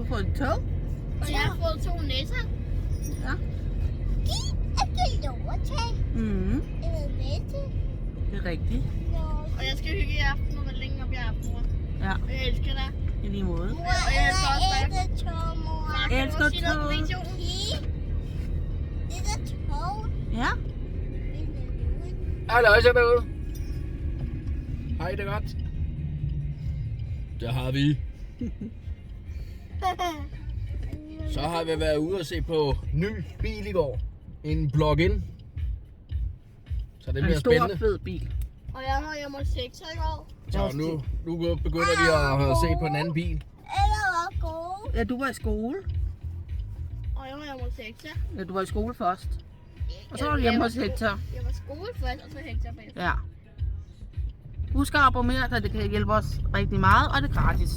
fået et tog. Og jeg har fået 2 næsser. Ja. Ikke lov at tage. Mhm. Eller næse. Det er rigtigt. Og jeg skal hygge i aften, og være længe op i aften, mor. Ja, Og jeg elsker dig. i lige måde. Mor, Og jeg elsker også dig. jeg elsker tog, mor. Far, kan du elsker også sige noget på tog. videoen? Det er tog. Ja. Halløj, så derude. Hej, det er godt. Det har vi. Så har vi været ude og se på ny bil i går. En plug-in. Så det En bliver stor, spændende. fed bil. Og jeg har hjemme 6 i går. Så nu begynder vi at se på en anden bil. Eller var god. Ja, du var i skole. Og jeg har hjemme 6. Ja, du var i skole først. Og så var du hjemme hos Hector. Jeg var skole først, og så Hector bagefter. Ja. Husk at abonnere, da det kan hjælpe os rigtig meget, og det er gratis.